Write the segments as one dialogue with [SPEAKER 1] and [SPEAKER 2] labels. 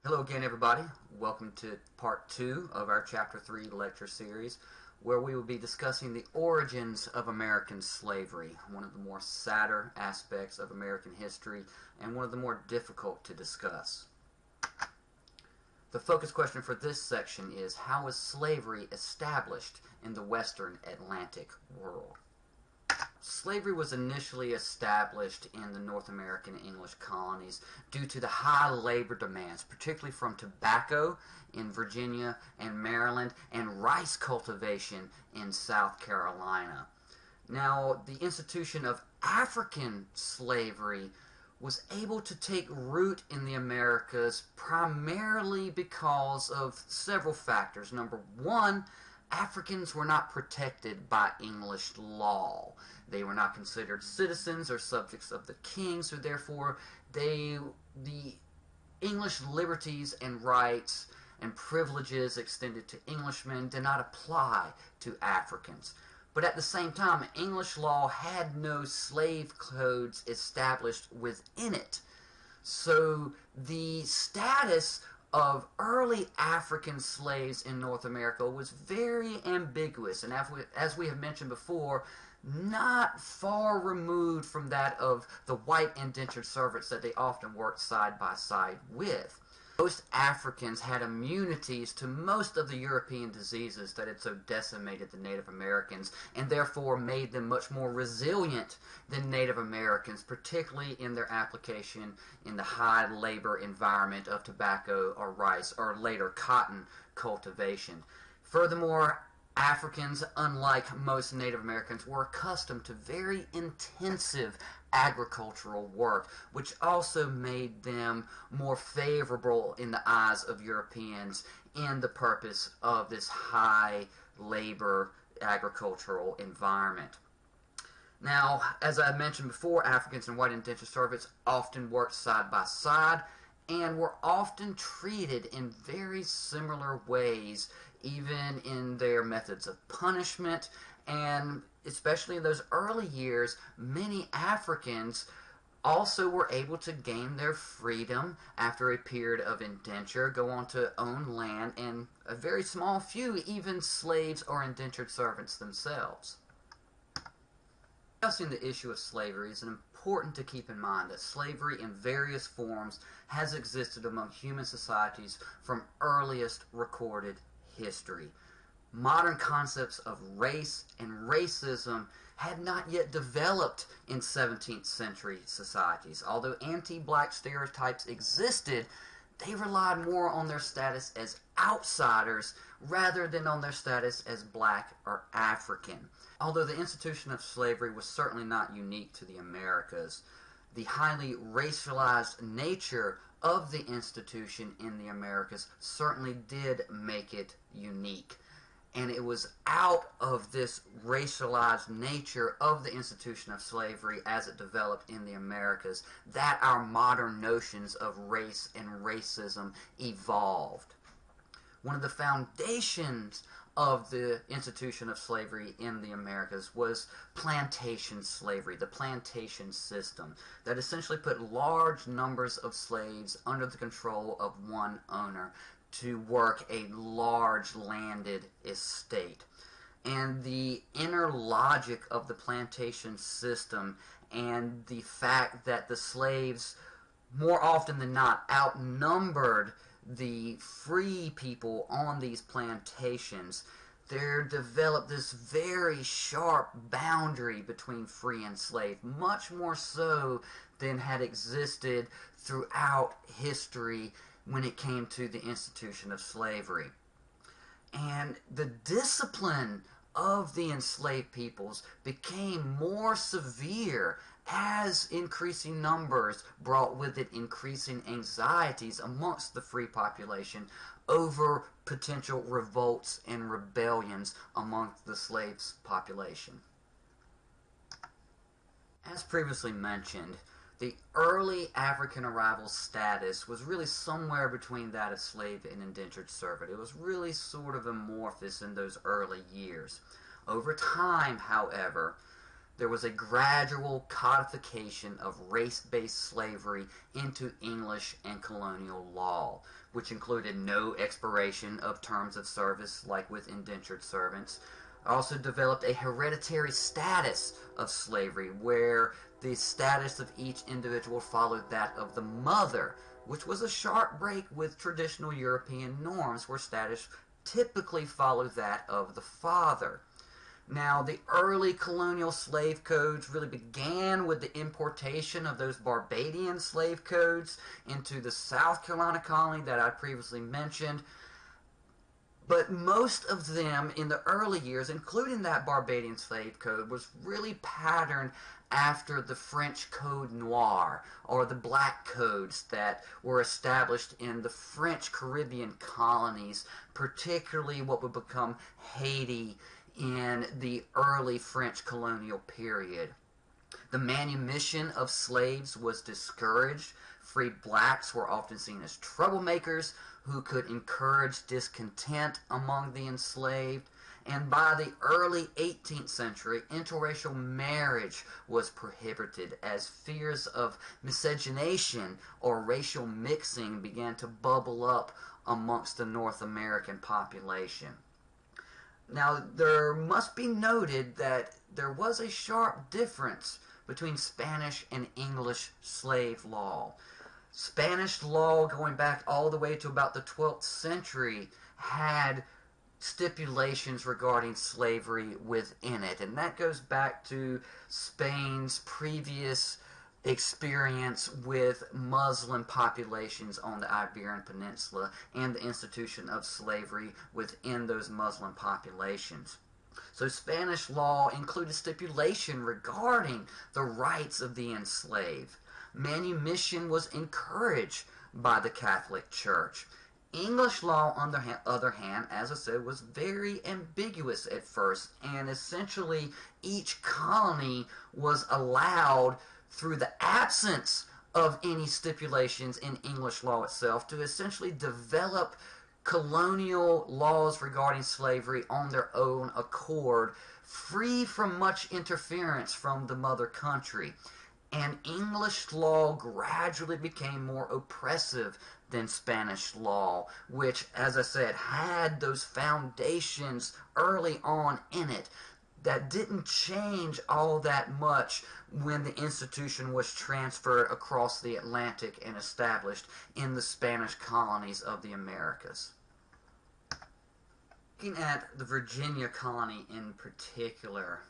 [SPEAKER 1] Hello again, everybody. Welcome to part 2 of our Chapter 3 lecture series, where we will be discussing the origins of American slavery, one of the more sadder aspects of American history and one of the more difficult to discuss. The focus question for this section is, how was slavery established in the Western Atlantic world? Slavery was initially established in the North American English colonies due to the high labor demands, particularly from tobacco in Virginia and Maryland and rice cultivation in South Carolina. Now, the institution of African slavery was able to take root in the Americas primarily because of several factors. Number one, Africans were not protected by English law. They were not considered citizens or subjects of the king, so therefore the English liberties and rights and privileges extended to Englishmen did not apply to Africans. But at the same time, English law had no slave codes established within it. So the status of early African slaves in North America was very ambiguous, and as we have mentioned before, not far removed from that of the white indentured servants that they often worked side by side with. Most Africans had immunities to most of the European diseases that had so decimated the Native Americans, and therefore made them much more resilient than Native Americans, particularly in their application in the high labor environment of tobacco or rice or later cotton cultivation. Furthermore, Africans, unlike most Native Americans, were accustomed to very intensive agricultural work, which also made them more favorable in the eyes of Europeans in the purpose of this high labor agricultural environment. Now, as I mentioned before, Africans and white indentured servants often worked side by side and were often treated in very similar ways, even in their methods of punishment, and especially in those early years, many Africans also were able to gain their freedom after a period of indenture, go on to own land, and a very small few even slaves or indentured servants themselves. Discussing the issue of slavery, it's important to keep in mind that slavery in various forms has existed among human societies from earliest recorded history. Modern concepts of race and racism had not yet developed in 17th century societies. Although anti-black stereotypes existed, they relied more on their status as outsiders rather than on their status as black or African. Although the institution of slavery was certainly not unique to the Americas, the highly racialized nature of the institution in the Americas certainly did make it unique. And it was out of this racialized nature of the institution of slavery as it developed in the Americas that our modern notions of race and racism evolved. One of the foundations of the institution of slavery in the Americas was plantation slavery, the plantation system, that essentially put large numbers of slaves under the control of one owner to work a large landed estate. And the inner logic of the plantation system and the fact that the slaves more often than not outnumbered the free people on these plantations, there developed this very sharp boundary between free and slave, much more so than had existed throughout history when it came to the institution of slavery. And the discipline of the enslaved peoples became more severe as increasing numbers brought with it increasing anxieties amongst the free population over potential revolts and rebellions amongst the slaves' population. As previously mentioned, the early African arrival status was really somewhere between that of slave and indentured servant. It was really sort of amorphous in those early years. Over time, however, there was a gradual codification of race-based slavery into English and colonial law, which included no expiration of terms of service like with indentured servants. Also developed a hereditary status of slavery where the status of each individual followed that of the mother, which was a sharp break with traditional European norms where status typically followed that of the father. Now, the early colonial slave codes really began with the importation of those Barbadian slave codes into the South Carolina colony that I previously mentioned. But most of them in the early years, including that Barbadian slave code, was really patterned after the French Code Noir, or the black codes that were established in the French Caribbean colonies, particularly what would become Haiti in the early French colonial period. The manumission of slaves was discouraged. Free blacks were often seen as troublemakers who could encourage discontent among the enslaved. And by the early 18th century, interracial marriage was prohibited as fears of miscegenation or racial mixing began to bubble up amongst the North American population. Now, there must be noted that there was a sharp difference between Spanish and English slave law. Spanish law, going back all the way to about the 12th century, had stipulations regarding slavery within it, and that goes back to Spain's previous experience with Muslim populations on the Iberian Peninsula and the institution of slavery within those Muslim populations. So Spanish law included stipulation regarding the rights of the enslaved. Manumission was encouraged by the Catholic Church. English law, on the other hand, as I said, was very ambiguous at first, and essentially each colony was allowed, through the absence of any stipulations in English law itself, to essentially develop colonial laws regarding slavery on their own accord, free from much interference from the mother country. And English law gradually became more oppressive than Spanish law, which, as I said, had those foundations early on in it that didn't change all that much when the institution was transferred across the Atlantic and established in the Spanish colonies of the Americas. Looking at the Virginia colony in particular,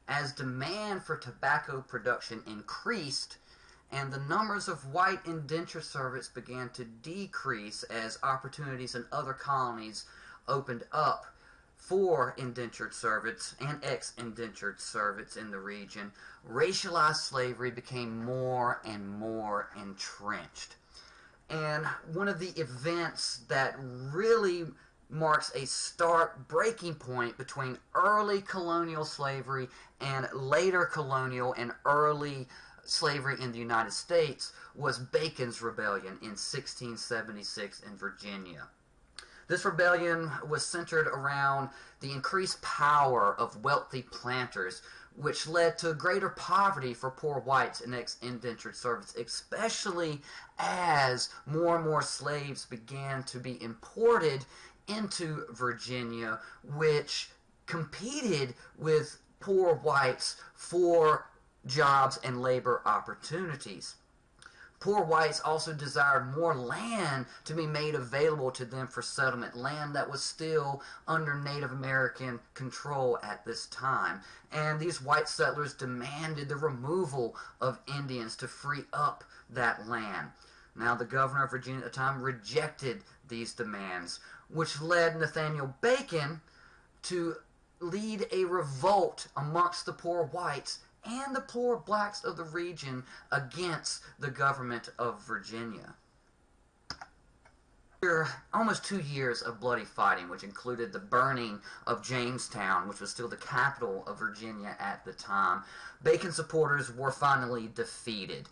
[SPEAKER 1] as demand for tobacco production increased and the numbers of white indentured servants began to decrease as opportunities in other colonies opened up for indentured servants and ex-indentured servants in the region, racialized slavery became more and more entrenched. And one of the events that really marks a stark breaking point between early colonial slavery and later colonial and early slavery in the United States was Bacon's Rebellion in 1676 in Virginia. This rebellion was centered around the increased power of wealthy planters, which led to greater poverty for poor whites and ex-indentured servants, especially as more and more slaves began to be imported into Virginia, which competed with poor whites for jobs and labor opportunities. Poor whites also desired more land to be made available to them for settlement, land that was still under Native American control at this time. And these white settlers demanded the removal of Indians to free up that land. Now, the governor of Virginia at the time rejected these demands, which led Nathaniel Bacon to lead a revolt amongst the poor whites and the poor blacks of the region against the government of Virginia. After almost 2 years of bloody fighting, which included the burning of Jamestown, which was still the capital of Virginia at the time, Bacon's supporters were finally defeated.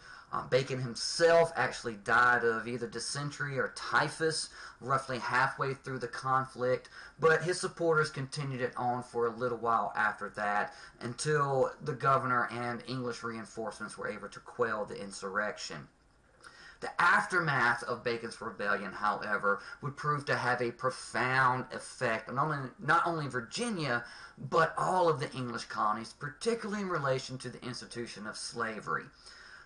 [SPEAKER 1] Bacon himself actually died of either dysentery or typhus roughly halfway through the conflict, but his supporters continued it on for a little while after that until the governor and English reinforcements were able to quell the insurrection. The aftermath of Bacon's rebellion, however, would prove to have a profound effect on not only Virginia, but all of the English colonies, particularly in relation to the institution of slavery.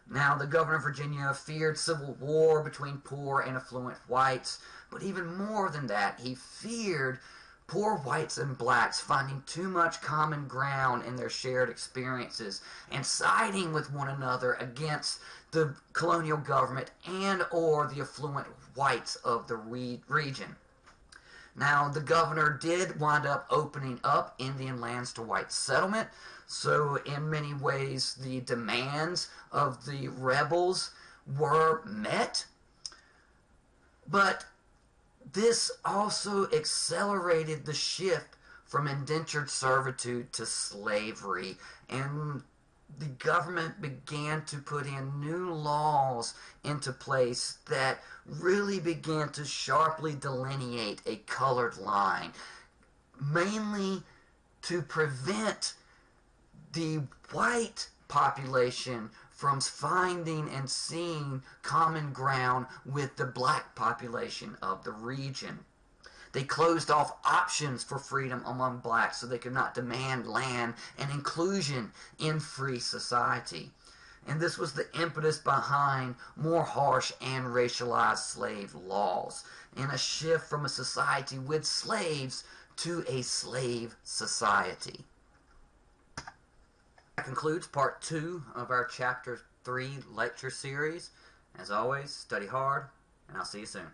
[SPEAKER 1] Now, the governor of Virginia feared civil war between poor and affluent whites, but even more than that, he feared poor whites and blacks finding too much common ground in their shared experiences and siding with one another against the colonial government and or the affluent whites of the region. Now, the governor did wind up opening up Indian lands to white settlement, so in many ways the demands of the rebels were met, but this also accelerated the shift from indentured servitude to slavery, and the government began to put in new laws into place that really began to sharply delineate a colored line, mainly to prevent the white population from finding and seeing common ground with the black population of the region. They closed off options for freedom among blacks so they could not demand land and inclusion in free society. And this was the impetus behind more harsh and racialized slave laws, and a shift from a society with slaves to a slave society. That concludes part 2 of our chapter 3 lecture series. As always, study hard, and I'll see you soon.